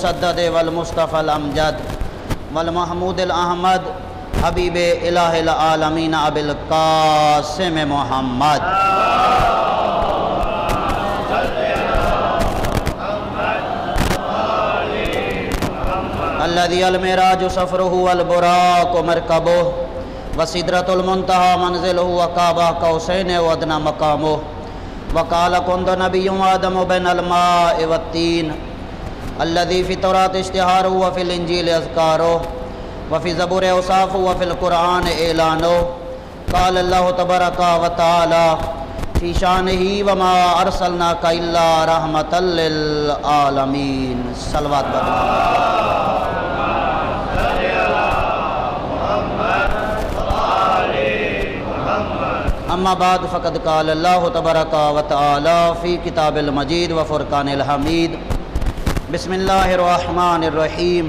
المسدد والمصطفى الامجد والمحمود الاحمد حبیب الہ العالمین ابی القاسم محمد الذي المعراج سفره والبراق مركبه وسدرة المنتهى منزله وقاب قوسين وادنى مقامه وقال كنت نبي آدم بين الماء والطين الذي في التوراة اشتهاره وفي الإنجيل أذكاره وفي زبور أوصافه وفي القرآن إعلانه قال الله تبارك وتعالى في شانه وما أرسلناك إلا رحمة للعالمين صلوات اما بعد فقد قال اللہ تبارک و تعالی فی کتاب المجید و فرقان الحمید بسم اللہ الرحمن الرحیم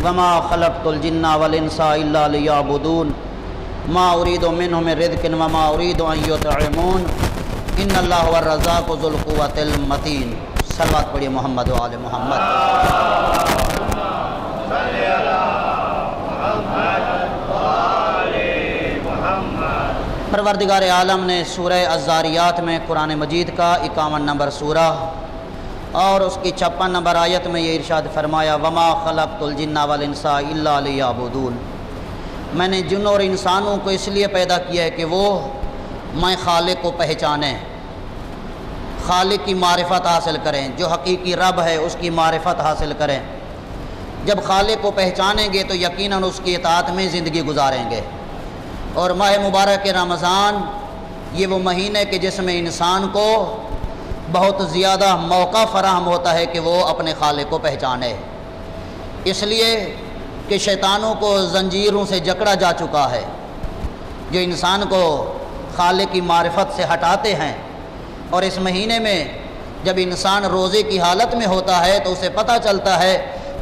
وما خلقت الجن والانس الا لیعبدون ما اريد منهم من رزق وما اريد ان يطعمون ان اللہ هو الرزاق ذو القوة المتین صلوات پڑھیے محمد و آل محمد پروردگار عالم نے سورہ الذاریات میں قرآن مجید کا 51 نمبر سورہ اور اس کی 56 نمبر آیت میں یہ ارشاد فرمایا وما خلقت الجن والانس الا لیعبدون میں نے جن اور انسانوں کو اس لیے پیدا کیا ہے کہ وہ میں خالق کو پہچانیں، خالق کی معرفت حاصل کریں، جو حقیقی رب ہے اس کی معرفت حاصل کریں۔ جب خالق کو پہچانیں گے تو یقیناً اس کی اطاعت میں زندگی گزاریں گے۔ اور ماہ مبارک رمضان یہ وہ مہینے کے جس میں انسان کو بہت زیادہ موقع فراہم ہوتا ہے کہ وہ اپنے خالق کو پہچانے، اس لیے کہ شیطانوں کو زنجیروں سے جکڑا جا چکا ہے جو انسان کو خالق کی معرفت سے ہٹاتے ہیں۔ اور اس مہینے میں جب انسان روزے کی حالت میں ہوتا ہے تو اسے پتہ چلتا ہے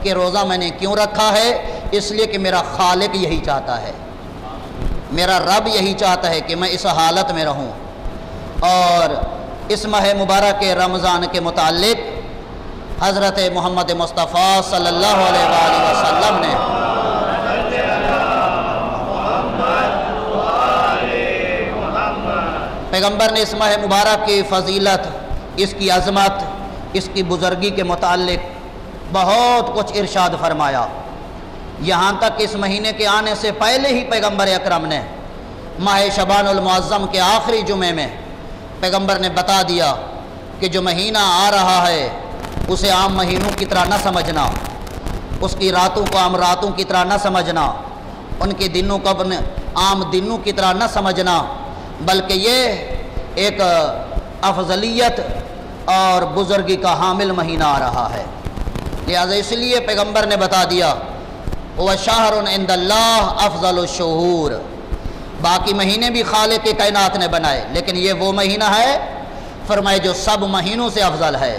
کہ روزہ میں نے کیوں رکھا ہے، اس لیے کہ میرا خالق یہی چاہتا ہے، میرا رب یہی چاہتا ہے کہ میں اس حالت میں رہوں۔ اور اس ماہ مبارک رمضان کے متعلق حضرت محمد مصطفیٰ صلی اللہ علیہ وآلہ وسلم نے پیغمبر نے اس ماہ مبارک کی فضیلت، اس کی عظمت، اس کی بزرگی کے متعلق بہت کچھ ارشاد فرمایا۔ یہاں تک اس مہینے کے آنے سے پہلے ہی پیغمبر اکرم نے ماہ شعبان المعظم کے آخری جمعے میں پیغمبر نے بتا دیا کہ جو مہینہ آ رہا ہے اسے عام مہینوں کی طرح نہ سمجھنا، اس کی راتوں کو عام راتوں کی طرح نہ سمجھنا، ان کے دنوں کو عام دنوں کی طرح نہ سمجھنا، بلکہ یہ ایک افضلیت اور بزرگی کا حامل مہینہ آ رہا ہے۔ لہذا اس لیے پیغمبر نے بتا دیا وَشَهْرٌ عِنْدَ اللَّهِ أَفْضَلُ الشُّهُورِ، باقی مہینے بھی خالق کے کائنات نے بنائے لیکن یہ وہ مہینہ ہے فرمائے جو سب مہینوں سے افضل ہے۔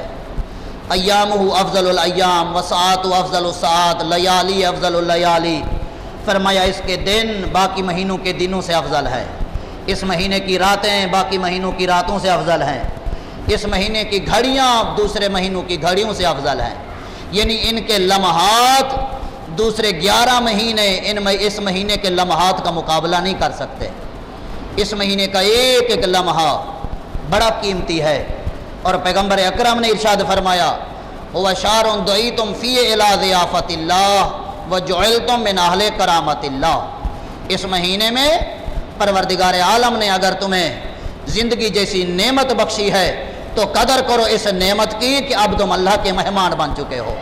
ایامہ افضل الایام وساعات افضل الساعات لیالی افضل اللیالی، فرمایا اس کے دن باقی مہینوں کے دنوں سے افضل ہے، اس مہینے کی راتیں باقی مہینوں کی راتوں سے افضل ہیں، اس مہینے کی گھڑیاں دوسرے مہینوں کی گھڑیوں سے افضل ہیں، یعنی ان کے لمحات دوسرے 11 مہینے اس مہینے کے لمحات کا مقابلہ نہیں کر سکتے۔ اس مہینے کا ایک ایک لمحہ بڑا قیمتی ہے۔ اور پیغمبر اکرم نے ارشاد فرمایا وَشَهْرٌ دُعِيتُمْ فِيهِ إِلَىٰ ضِيَافَةِ اللَّهِ وَجُعِلْتُمْ مِنْ أَهْلِ كَرَامَةِ اللَّهِ، اس مہینے میں پروردگار عالم نے اگر تمہیں زندگی جیسی نعمت بخشی ہے تو قدر کرو اس نعمت کی کہ اب تم اللہ کے مہمان بن چکے ہو،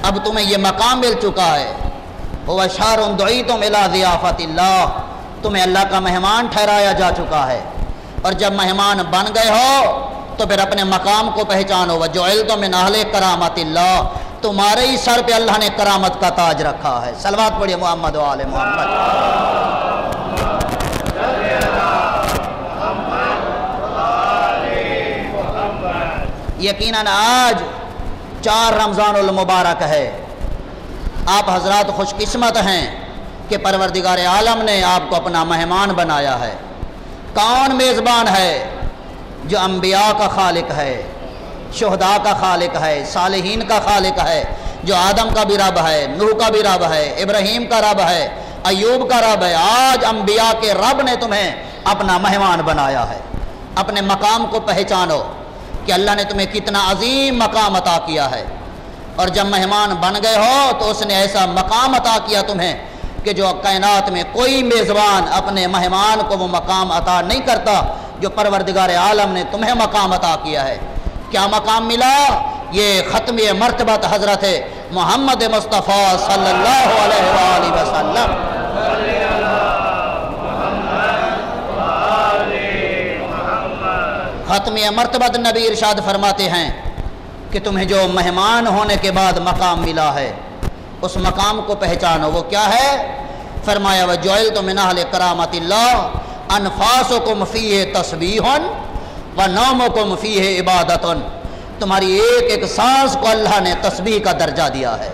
اب تمہیں یہ مقام مل چکا ہے۔ وَشَهْرٌ دُعِيتُمْ إِلَىٰ ضِيَافَةِ اللَّهِ، تمہیں اللہ کا مہمان ٹھہرایا جا چکا ہے، اور جب مہمان بن گئے ہو تو پھر اپنے مقام کو پہچانو وَجُعِلْتُمْ مِنْ أَهْلِ كَرَامَةِ اللَّهِ، تمہارے ہی سر پہ اللہ نے کرامت کا تاج رکھا ہے۔ صلوات پڑھیے محمد و آل محمد۔ یقیناً آج 4 رمضان المبارک ہے، آپ حضرات خوش قسمت ہیں کہ پروردگار عالم نے آپ کو اپنا مہمان بنایا ہے۔ کون میزبان ہے؟ جو انبیاء کا خالق ہے، شہداء کا خالق ہے، صالحین کا خالق ہے، جو آدم کا بھی رب ہے، نوح کا بھی رب ہے، ابراہیم کا رب ہے، ایوب کا رب ہے، آج انبیاء کے رب نے تمہیں اپنا مہمان بنایا ہے۔ اپنے مقام کو پہچانو کہ اللہ نے تمہیں کتنا عظیم مقام عطا کیا ہے، اور جب مہمان بن گئے ہو تو اس نے ایسا مقام عطا کیا تمہیں کہ جو کائنات میں کوئی میزبان اپنے مہمان کو وہ مقام عطا نہیں کرتا جو پروردگار عالم نے تمہیں مقام عطا کیا ہے۔ کیا مقام ملا؟ یہ ختم مرتبت حضرت محمد مصطفیٰ صلی اللہ علیہ وآلہ وسلم۔ ختم مرتبت نبی ارشاد فرماتے ہیں کہ تمہیں جو مہمان ہونے کے بعد مقام ملا ہے اس مقام کو پہچانو۔ وہ کیا ہے؟ فرمایا وَجُعِلْتُ مِنْ أَهْلِ كَرَامَةِ اللَّهِ أَنفَاسُكُمْ فِيهِ تَسْبِيحٌ وَنَوْمُكُمْ فِيهِ عِبَادَةٌ، تمہاری ایک ایک سانس کو اللہ نے تسبیح کا درجہ دیا ہے۔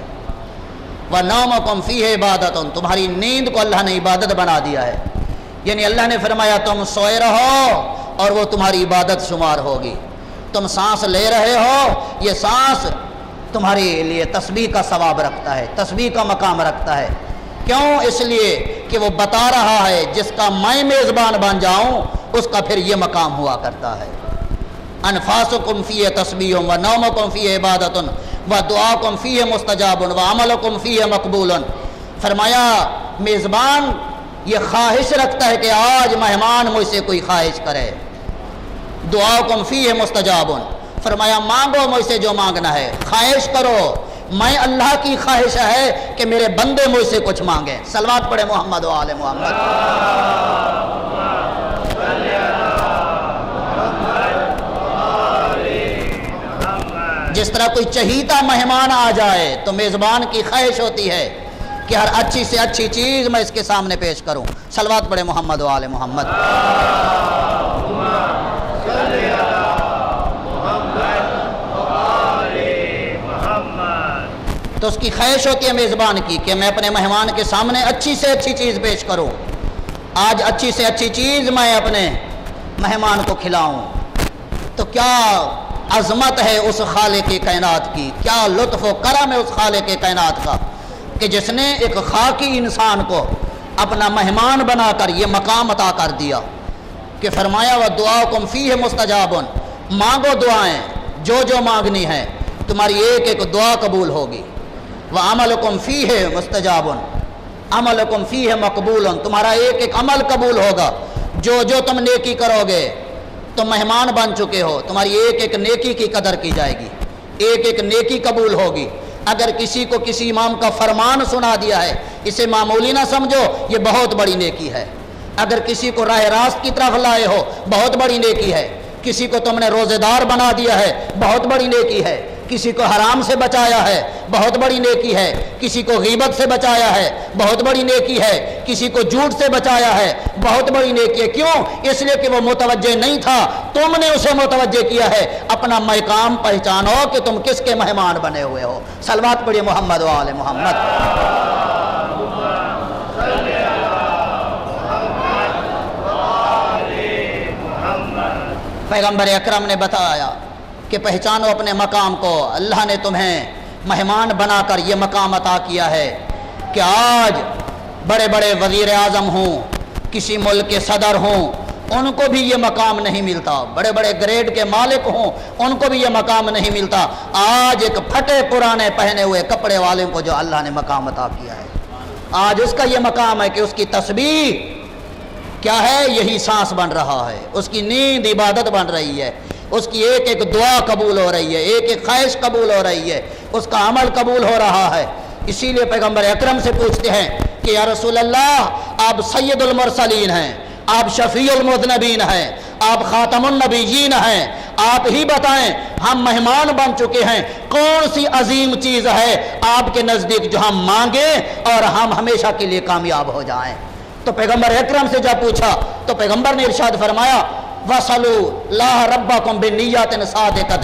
وَنَوْمُكُمْ فِيهِ عِبَادَةٌ، تمہاری نیند کو اللہ نے عبادت بنا دیا ہے، یعنی اللہ نے فرمایا تم سوئے رہو اور وہ تمہاری عبادت شمار ہوگی۔ تم سانس لے رہے ہو، یہ سانس تمہارے لیے تسبیح کا ثواب رکھتا ہے، تسبیح کا مقام رکھتا ہے۔ کیوں؟ اس لیے کہ وہ بتا رہا ہے جس کا میں میزبان بن جاؤں اس کا پھر یہ مقام ہوا کرتا ہے۔ انفاسکم فیہ تسبیح و نومکم فیہ عبادت و دعاکم فیہ مستجاب و عملکم فیہ مقبول۔ فرمایا میزبان یہ خواہش رکھتا ہے کہ آج مہمان مجھ سے کوئی خواہش کرے۔ دعاکم فیہ مستجاب، فرمایا مانگو مجھ سے جو مانگنا ہے، خواہش کرو، میں اللہ کی خواہش ہے کہ میرے بندے مجھ سے کچھ مانگیں۔ صلوات پڑھے محمد و آل محمد۔ جس طرح کوئی چہیتا مہمان آ جائے تو میزبان کی خواہش ہوتی ہے کہ ہر اچھی سے اچھی چیز میں اس کے سامنے پیش کروں۔ صلوات پڑھے محمد و آل محمد۔ تو اس کی خواہش ہوتی ہے میزبان کی کہ میں اپنے مہمان کے سامنے اچھی سے اچھی چیز پیش کروں، آج اچھی سے اچھی چیز میں اپنے مہمان کو کھلاؤں۔ تو کیا عظمت ہے اس خالق کائنات کی، کیا لطف و کرم ہے اس خالق کائنات کا کہ جس نے ایک خاکی انسان کو اپنا مہمان بنا کر یہ مقام عطا کر دیا کہ فرمایا وَدُعَاكُمْ فِيهِ مُسْتَجَابٌ، مانگو دعائیں جو جو مانگنی ہے تمہاری ایک ایک دعا قبول ہوگی۔ وَعَمَلُكُمْ فِيهِ مُسْتَجَابٌ عَمَلُكُمْ فِيهِ مَقْبُولٌ، تمہارا ایک ایک عمل قبول ہوگا، جو جو تم نیکی کرو گے تم مہمان بن چکے ہو، تمہاری ایک ایک نیکی کی قدر کی جائے گی، ایک ایک نیکی قبول ہوگی۔ اگر کسی کو کسی امام کا فرمان سنا دیا ہے اسے معمولی نہ سمجھو، یہ بہت بڑی نیکی ہے۔ اگر کسی کو راہ راست کی طرف لائے ہو بہت بڑی نیکی ہے۔ کسی کو تم نے روزے دار بنا دیا ہے بہت بڑی نیکی ہے۔ کسی کو حرام سے بچایا ہے بہت بڑی نیکی ہے۔ کسی کو غیبت سے بچایا ہے بہت بڑی نیکی ہے۔ کسی کو جھوٹ سے بچایا ہے بہت بڑی نیکی ہے۔ کیوں؟ اس لیے کہ وہ متوجہ نہیں تھا، تم نے اسے متوجہ کیا ہے۔ اپنا مقام پہچانو کہ تم کس کے مہمان بنے ہوئے ہو۔ صلوات پڑھیے محمد و آل محمد۔ پیغمبر اکرم نے بتایا کہ پہچانو اپنے مقام کو، اللہ نے تمہیں مہمان بنا کر یہ مقام عطا کیا ہے کہ آج بڑے بڑے وزیر اعظم ہوں، کسی ملک کے صدر ہوں، ان کو بھی یہ مقام نہیں ملتا، بڑے بڑے گریڈ کے مالک ہوں ان کو بھی یہ مقام نہیں ملتا۔ آج ایک پھٹے پرانے پہنے ہوئے کپڑے والے کو جو اللہ نے مقام عطا کیا ہے، آج اس کا یہ مقام ہے کہ اس کی تسبیح کیا ہے؟ یہی سانس بن رہا ہے، اس کی نیند عبادت بن رہی ہے، اس کی ایک ایک دعا قبول ہو رہی ہے، ایک ایک خواہش قبول ہو رہی ہے، اس کا عمل قبول ہو رہا ہے۔ اسی لیے پیغمبر اکرم سے پوچھتے ہیں کہ یا رسول اللہ آپ سید المرسلین ہیں، آپ شفیع المذنبین ہیں، آپ خاتم النبیین ہیں، آپ ہی بتائیں ہم مہمان بن چکے ہیں، کون سی عظیم چیز ہے آپ کے نزدیک جو ہم مانگیں اور ہم ہمیشہ کے لیے کامیاب ہو جائیں؟ تو پیغمبر اکرم سے جب پوچھا تو پیغمبر نے ارشاد فرمایا وَصَلُوا اللَّهَ رَبَّكُمْ بِالنِّيَّةٍ صَادِقَةٍ،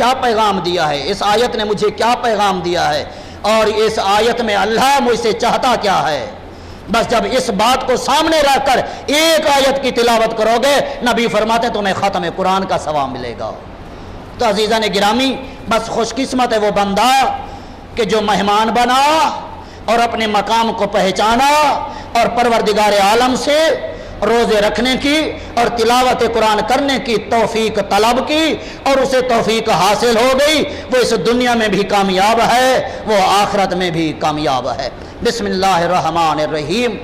کیا پیغام دیا ہے، اس آیت نے مجھے کیا پیغام دیا ہے، اور اس آیت میں اللہ مجھ سے چاہتا کیا ہے۔ بس جب اس بات کو سامنے رکھ کر ایک آیت کی تلاوت کرو گے، نبی فرماتے ہیں تمہیں ختم قرآن کا ثواب ملے گا۔ تو عزیزان گرامی، بس خوش قسمت ہے وہ بندہ کہ جو مہمان بنا اور اپنے مقام کو پہچانا اور پروردگار عالم سے روزے رکھنے کی اور تلاوت قرآن کرنے کی توفیق طلب کی اور اسے توفیق حاصل ہو گئی، وہ اس دنیا میں بھی کامیاب ہے، وہ آخرت میں بھی کامیاب ہے۔ بسم اللہ الرحمن الرحیم۔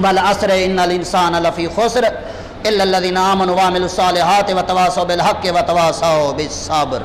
والعصر ان الانسان لفی خسر الا الذین آمنوا وعملوا الصالحات وتواصوا بالحق وتواصوا بالصبر۔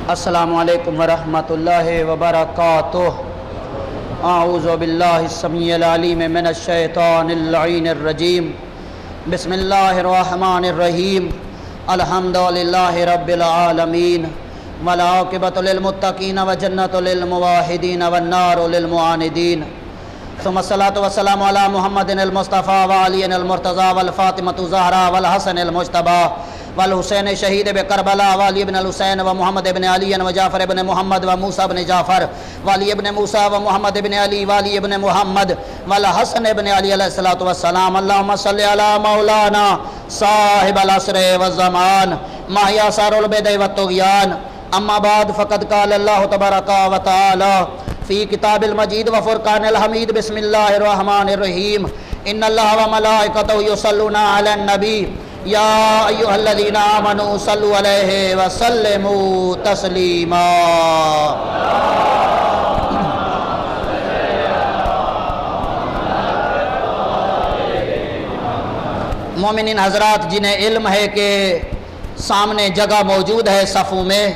السلام علیکم ورحمۃ اللہ وبرکاتہ۔ اعوذ باللہ السمیع العلیم من الشیطان اللعین الرجیم۔ بسم اللہ الرحمن الرحیم۔ الحمد للہ رب العالمین والعاقبۃ للمتقین وجنۃ للموحدین والنار للمعاندین، ثم الصلاۃ والسلام علی محمد المصطفیٰ وعلی المرتضیٰ والفاطمۃ الزہراء والحسن المجتبیٰ والحسین شہید بکربلا والی ابن الحسین و محمد ابن علی و جعفر ابن محمد و موسیٰ ابن جعفر والی ابن موسیٰ و محمد ابن علی والی ابن محمد والحسن ابن علی علیہ الصلوۃ والسلام۔ اللہم صلی علی مولانا صاحب العصر والزمان ماہی آثار البدع والطغیان، اما بعد فقد قال اللہ تبارک و تعالی فی کتاب المجید و فرقان الحمید۔ بسم اللہ الرحمن الرحیم۔ ان اللہ و ملائکتہ یصلون علی النبی یا ایھا الذین آمنوا صلوا علیہ وسلموا تسلیما۔ مومنین حضرات، جنہیں علم ہے کہ سامنے جگہ موجود ہے صفوں میں،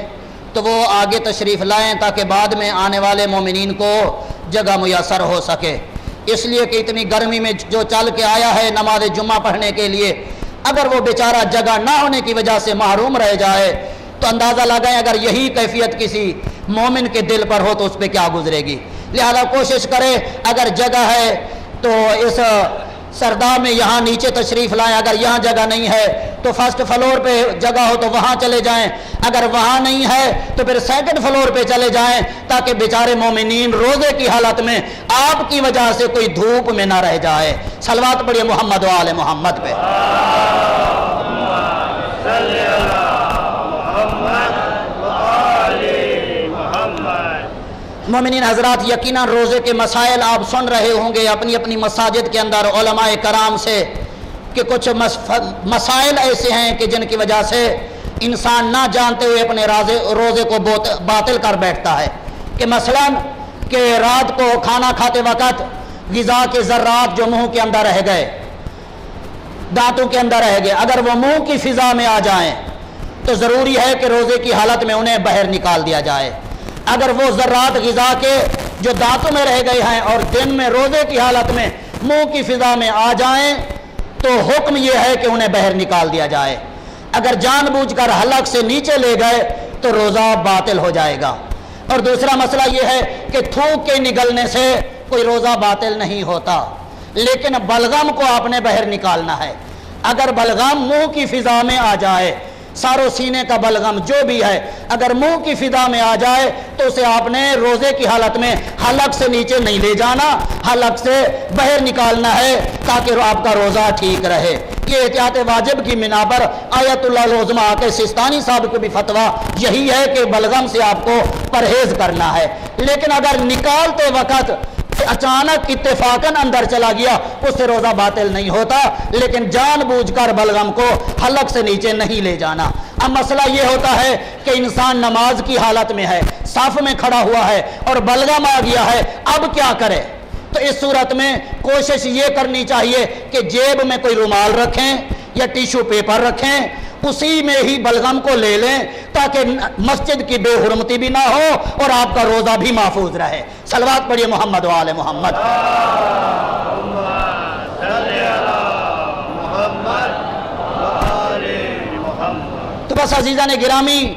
تو وہ آگے تشریف لائیں تاکہ بعد میں آنے والے مومنین کو جگہ میسر ہو سکے۔ اس لیے کہ اتنی گرمی میں جو چل کے آیا ہے نماز جمعہ پڑھنے کے لیے، اگر وہ بیچارہ جگہ نہ ہونے کی وجہ سے محروم رہ جائے تو اندازہ لگائیں اگر یہی کیفیت کسی مومن کے دل پر ہو تو اس پہ کیا گزرے گی۔ لہذا کوشش کرے اگر جگہ ہے تو اس سردار میں یہاں نیچے تشریف لائیں، اگر یہاں جگہ نہیں ہے تو فرسٹ فلور پہ جگہ ہو تو وہاں چلے جائیں، اگر وہاں نہیں ہے تو پھر سیکنڈ فلور پہ چلے جائیں تاکہ بیچارے مومنین روزے کی حالت میں آپ کی وجہ سے کوئی دھوپ میں نہ رہ جائے۔ صلوات پڑھیے محمد و آل محمد پہ۔ مومنین حضرات، یقیناً روزے کے مسائل آپ سن رہے ہوں گے اپنی اپنی مساجد کے اندر علماء کرام سے کہ کچھ مسائل ایسے ہیں کہ جن کی وجہ سے انسان نہ جانتے ہوئے اپنے روزے کو باطل کر بیٹھتا ہے، کہ مثلاً کہ رات کو کھانا کھاتے وقت غذا کے ذرات جو منہ کے اندر رہ گئے، دانتوں کے اندر رہ گئے، اگر وہ منہ کی فضا میں آ جائیں تو ضروری ہے کہ روزے کی حالت میں انہیں باہر نکال دیا جائے۔ اگر وہ ذرات غذا کے جو دانتوں میں رہ گئے ہیں اور دن میں روزے کی حالت میں منہ کی فضا میں آ جائیں تو حکم یہ ہے کہ انہیں باہر نکال دیا جائے۔ اگر جان بوجھ کر حلق سے نیچے لے گئے تو روزہ باطل ہو جائے گا۔ اور دوسرا مسئلہ یہ ہے کہ تھوک کے نگلنے سے کوئی روزہ باطل نہیں ہوتا، لیکن بلغم کو آپ نے باہر نکالنا ہے۔ اگر بلغم منہ کی فضا میں آ جائے، سارو سینے کا بلغم جو بھی ہے اگر منہ کی فضا میں آ جائے تو اسے آپ نے روزے کی حالت میں حلق سے نیچے نہیں لے جانا، حلق سے باہر نکالنا ہے تاکہ آپ کا روزہ ٹھیک رہے۔ یہ احتیاط واجب کی بنا پر آیت اللہ العظمیٰ کے سستانی صاحب کو بھی فتویٰ یہی ہے کہ بلغم سے آپ کو پرہیز کرنا ہے، لیکن اگر نکالتے وقت اچانک اتفاقاً اندر چلا گیا اس سے روزہ باطل نہیں ہوتا، لیکن جان بوجھ کر بلغم کو حلق سے نیچے نہیں لے جانا۔ اب مسئلہ یہ ہوتا ہے کہ انسان نماز کی حالت میں ہے، صف میں کھڑا ہوا ہے اور بلغم آ گیا ہے، اب کیا کرے؟ تو اس صورت میں کوشش یہ کرنی چاہیے کہ جیب میں کوئی رومال رکھیں یا ٹیشو پیپر رکھیں اسی میں ہی بلغم کو لے لیں تاکہ مسجد کی بے حرمتی بھی نہ ہو اور آپ کا روزہ بھی محفوظ رہے۔ صلوات پڑھیے محمد و آل محمد۔ تو بس عزیزان گرامی،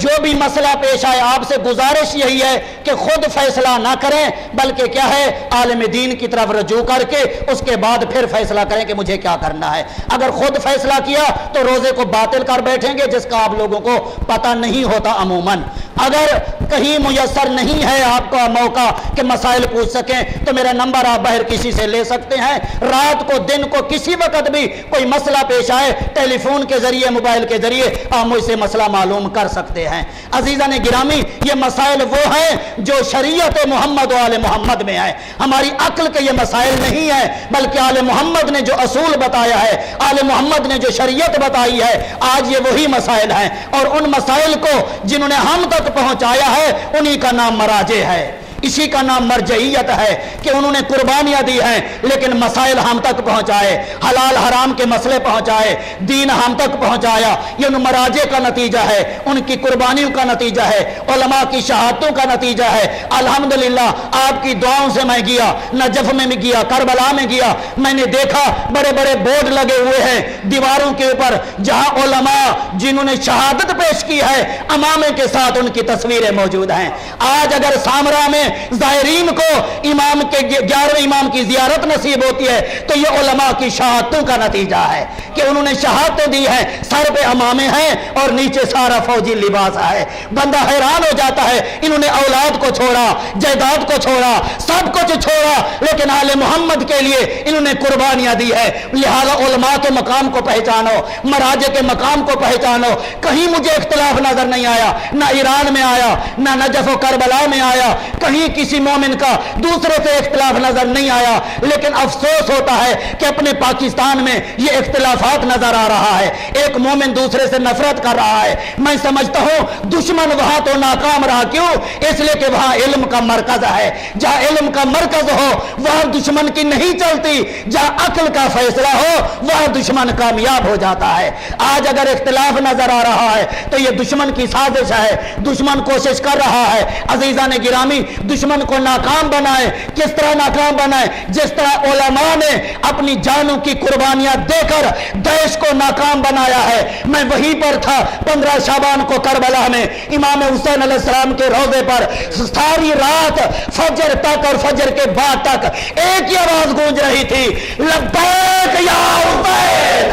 جو بھی مسئلہ پیش آئے آپ سے گزارش یہی ہے کہ خود فیصلہ نہ کریں، بلکہ کیا ہے عالم دین کی طرف رجوع کر کے اس کے بعد پھر فیصلہ کریں کہ مجھے کیا کرنا ہے۔ اگر خود فیصلہ کیا تو روزے کو باطل کر بیٹھیں گے، جس کا آپ لوگوں کو پتہ نہیں ہوتا عموماً۔ اگر کہیں میسر نہیں ہے آپ کا موقع کہ مسائل پوچھ سکیں تو میرا نمبر آپ باہر کسی سے لے سکتے ہیں۔ رات کو دن کو کسی وقت بھی کوئی مسئلہ پیش آئے، ٹیلی فون کے ذریعے موبائل کے ذریعے آپ مجھ سے مسئلہ معلوم کر سکتے ہیں۔ عزیزان گرامی، یہ مسائل وہ ہیں جو شریعت محمد و آل محمد میں ہے، ہماری عقل کے یہ مسائل نہیں ہیں، بلکہ آل محمد نے جو اصول بتایا ہے، آل محمد نے جو شریعت بتائی ہے، آج یہ وہی مسائل ہیں۔ اور ان مسائل کو جنہوں نے ہم تک پہنچایا ہے انہی کا نام مراجع ہے، اسی کا نام مرجعیت ہے کہ انہوں نے قربانیاں دی ہیں لیکن مسائل ہم تک پہنچائے، حلال حرام کے مسئلے پہنچائے، دین ہم تک پہنچایا۔ یہ ان مراجع کا نتیجہ ہے، ان کی قربانیوں کا نتیجہ ہے، علماء کی شہادتوں کا نتیجہ ہے۔ الحمدللہ آپ کی دعاؤں سے میں گیا، نجف میں گیا، کربلا میں گیا، میں نے دیکھا بڑے بڑے بورڈ لگے ہوئے ہیں دیواروں کے اوپر، جہاں علماء جنہوں نے شہادت پیش کی ہے امامے کے ساتھ ان کی تصویریں موجود ہیں۔ آج اگر سامرا میں زائرین کو امام کے 11ویں امام کی زیارت نصیب ہوتی ہے تو یہ علماء کی شہادتوں کا نتیجہ ہے کہ انہوں نے شہادتیں دی ہیں، سر پہ امامے ہیں اور نیچے سارا فوجی لباس ہے۔ بندہ حیران ہو جاتا ہے، انہوں نے اولاد کو چھوڑا، جائیداد کو چھوڑا، سب کچھ چھوڑا، لیکن آل محمد کے لیے انہوں نے قربانیاں دی ہے۔ لہذا علماء کے مقام کو پہچانو، مراجع کے مقام کو پہچانو۔ کہیں مجھے اختلاف نظر نہیں آیا، نہ ایران میں آیا، نہ نجف و کربلا میں آیا، کہیں کسی مومن کا دوسرے سے اختلاف نظر نہیں آیا، لیکن افسوس ہوتا ہے کہ اپنے پاکستان میں یہ اختلافات نظر آ رہا ہے، ایک مومن دوسرے سے نفرت کر رہا ہے۔ میں سمجھتا ہوں دشمن وہاں تو ناکام رہا، کیوں؟ اس لیے کہ وہاں علم کا مرکز ہے، جہاں علم کا مرکز ہو وہاں دشمن کی نہیں چلتی، جہاں عقل کا فیصلہ ہو وہاں دشمن کامیاب ہو جاتا ہے۔ آج اگر اختلاف نظر آ رہا ہے تو یہ دشمن کی سازش ہے، دشمن کوشش کر رہا ہے۔ عزیزان گرامی، دشمن کو ناکام بنائے، کس طرح ناکام بنائے؟ جس طرح علماء نے اپنی جانوں کی قربانیاں دے کر دیش کو ناکام بنایا ہے۔ میں وہیں پر تھا 15 شعبان کو کربلا میں، امام حسین علیہ السلام کے روضے پر ساری رات فجر تک اور فجر کے بعد تک ایک ہی آواز گونج رہی تھی، لبیک یا حسین،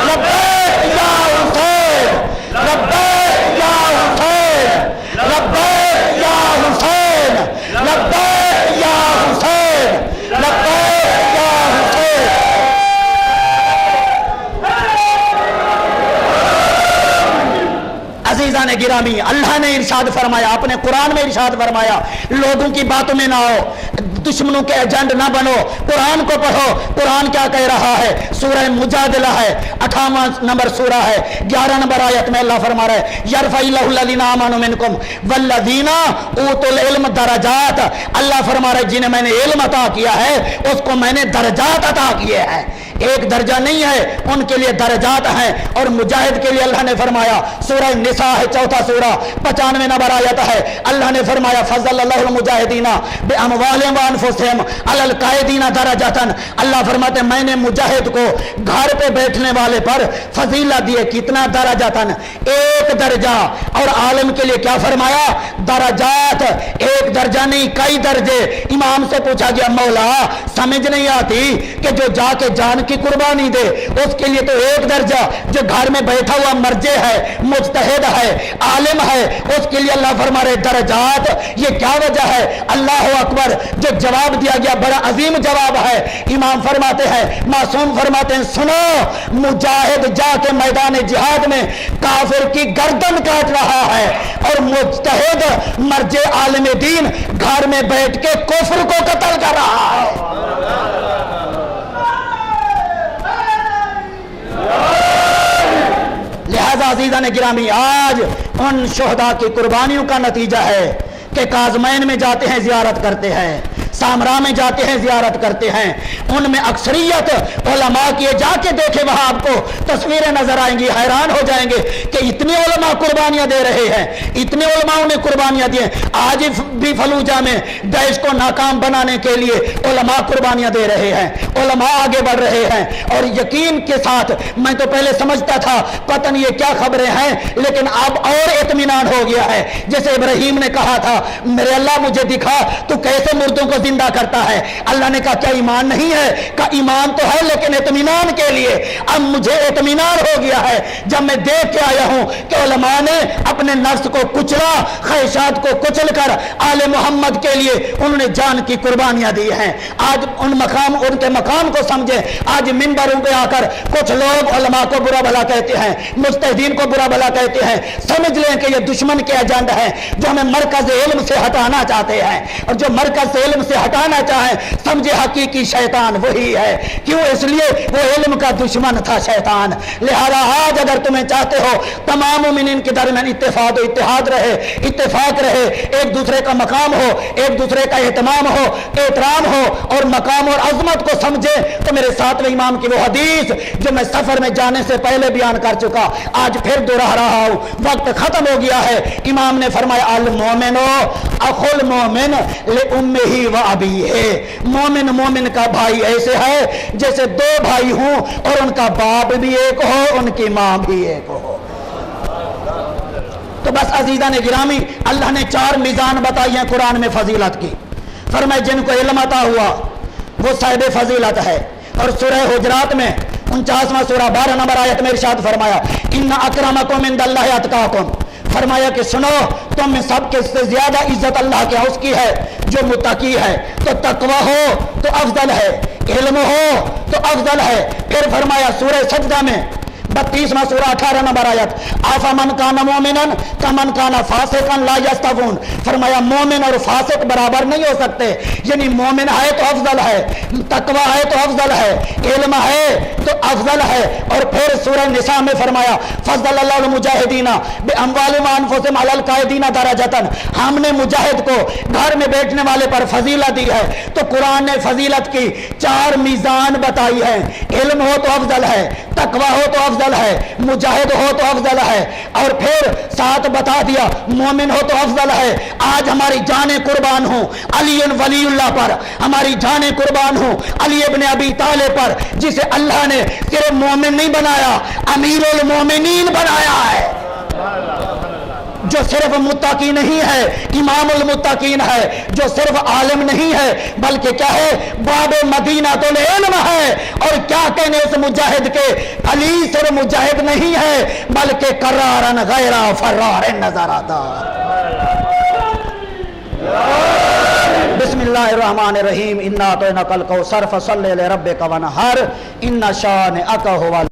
لبیک یا حسین، لبیک یا حسین، لبیک یا حسین، لبیک یا حسین، لبیک یا حسین۔ عزیزان گرامی، اللہ نے ارشاد فرمایا، اپنے قرآن میں ارشاد فرمایا، لوگوں کی باتوں میں نہ آؤ، دشمنوں کے ایجنٹ نہ بنو، قرآن کو پڑھو۔ قرآن کیا کہہ رہا ہے؟ سورہ مجادلہ ہے، 58 نمبر سورہ ہے، 11 نمبر آیت میں اللہ فرما رہا ہے، یرفع اللہ الذین آمنوا منکم والذین اوتوا العلم درجات۔ اللہ فرما رہا ہے جنہیں میں نے علم عطا کیا ہے اس کو میں نے درجات عطا کیے ہیں، ایک درجہ نہیں ہے، ان کے لیے درجات ہیں۔ اور مجاہد کے لیے اللہ نے فرمایا، سورہ نساء ہے 4 سورہ 95 نمبر آیت ہے، اللہ نے فرمایا فضل اللہ المجاہدین باموالہم وانفسہم علی القاعدین درجۃ۔ اللہ فرماتے ہیں میں نے مجاہد کو گھر پہ بیٹھنے والے پر فضیلت دی ہے، کتنا درجاتن؟ ایک درجہ۔ اور عالم کے لیے کیا فرمایا؟ درجات، ایک درجہ نہیں کئی درجے۔ امام سے پوچھا گیا مولا سمجھ نہیں آتی کہ جو جا کے جان کی قربانی دے اس کے لیے تو ایک درجہ، جو گھر میں بیٹھا ہوا مرجع ہے، مجتہد ہے، عالم ہے، اس کے لیے اللہ فرما رہے درجات۔ یہ کیا وجہ ہے؟ اللہ اکبر، جو جواب دیا گیا بڑا عظیم جواب ہے۔ امام فرماتے ہیں، معصوم فرماتے ہیں سنو، مجاہد جا کے میدان جہاد میں کافر کی گردن کاٹ رہا ہے اور مجتہد مرجع عالم دین گھر میں بیٹھ کے کفر کو قتل کر رہا ہے۔ لہذا عزیزان گرامی، آج ان شہداء کی قربانیوں کا نتیجہ ہے کہ کاظمین میں جاتے ہیں زیارت کرتے ہیں، سامرا میں جاتے ہیں زیارت کرتے ہیں، ان میں اکثریت علماء کی جا کے دیکھے وہاں آپ کو تصویریں نظر آئیں گی, حیران ہو جائیں گے کہ اتنے علماء قربانیاں دے رہے ہیں, اتنے علماء نے قربانیاں دی ہیں. آج بھی فلوجہ میں داعش کو ناکام بنانے کے لیے علماء قربانیاں دے رہے ہیں, علماء آگے بڑھ رہے ہیں. اور یقین کے ساتھ میں تو پہلے سمجھتا تھا پتہ نہیں یہ کیا خبریں ہیں, لیکن اب اور اطمینان ہو گیا ہے. جیسے ابراہیم نے کہا تھا میرے اللہ مجھے دکھا تو کیسے مردوں کو زندہ کرتا ہے. اللہ نے کہا کیا ایمان نہیں ہے؟ کہا ایمان تو ہے لیکن اطمینان کے لیے. اب مجھے اطمینان ہو گیا ہے جب میں دیکھ کے آیا ہوں کہ علماء نے اپنے نفس کو کچلا, خواہشات کو کچل کر آل محمد کے لیے انہوں نے جان کی قربانیاں دی ہیں. آج ان کے مقام کو سمجھے. آج منبروں پہ آ کر کچھ لوگ علماء کو برا بھلا کہتے ہیں, مجتہدین کو برا بھلا کہتے ہیں. سمجھ لیں کہ یہ دشمن کے ایجنڈ ہے جو ہمیں مرکز علم سے ہٹانا چاہتے ہیں, اور جو مرکز علم سے ہٹانا چاہیں سمجھے حقیقی شیطان وہی ہے. کیوں؟ اس لیے وہ علم کا دشمن تھا شیطان. لہذا آج اگر تمہیں چاہتے ہو تمام مومنین کے درمیان اتفاق و اتحاد رہے, اتفاق رہے, ایک دوسرے کا مقام ہو, ایک دوسرے کا اہتمام ہو, احترام ہو, اور مقام اور عظمت کو سمجھے, تو میرے ساتویں امام کی وہ حدیث جو میں سفر میں جانے سے پہلے بیان کر چکا آج پھر دوہرا رہا ہوں, وقت ختم ہو گیا ہے. امام نے فرمایا المومن اخو المومن لامہ و ابیہ, مومن مومن کا بھائی ایسے ہے جیسے دو بھائی ہوں اور ان کا باپ بھی ایک ہو, ان کی ماں بھی ایک ہو. تو بس عزیزان گرامی, اللہ نے 4 میزان بتائی ہیں قرآن میں فضیلت کی. فرمائے جن کو علم عطا ہوا وہ صاحب فضیلت ہے. اور سورہ حجرات میں 49واں سورہ 12 نمبر آیت میں ارشاد فرمایا ان اکرمکم عند اللہ اتقاکم, فرمایا کہ سنو تم میں سب کے سے زیادہ عزت اللہ کے اس کی ہے جو متقی ہے. تو تقوی ہو تو افضل ہے, علم ہو تو افضل ہے. پھر فرمایا سورہ سجدہ میں 32واں سورہ 18 نمبر آیت آفمن کان مومنا کمن کان فاسقا لا یستوون, فرمایا مومن اور فاسق برابر نہیں ہو سکتے. یعنی مومن ہے تو افضل ہے, تقوی ہے تو افضل ہے, علم ہے تو افضل ہے. اور پھر سورہ نساء میں فرمایا فضل اللہ المجاہدین باموالہم وانفسہم علی القاعدین درجۃ, ہم نے مجاہد کو گھر میں بیٹھنے والے پر فضیلت دی ہے. تو قرآن نے فضیلت کی 4 میزان بتائی ہے. علم ہو تو افضل ہے, تقوی ہو تو افضل ہے, مجاہد ہو تو افضل ہے, اور پھر ساتھ بتا دیا مومن ہو تو افضل ہے. آج ہماری جانیں قربان ہوں علی ولی اللہ پر, ہماری جانیں قربان ہوں علی ابن ابی طالب پر, جسے اللہ نے صرف مومن نہیں بنایا امیر المومنین بنایا ہے, جو صرف متقی نہیں ہے امام المتقین ہے, جو صرف عالم نہیں ہے بلکہ کیا ہے باب مدینہ تو علم ہے. اور کیا کہنے اس مجاہد کے, علی صرف مجاہد نہیں ہے بلکہ قرارن غیر فرار نظر آتا. بسم اللہ الرحمن الرحیم انا اعطیناک الکوثر فصلی لربک وانحر ان شانئک هو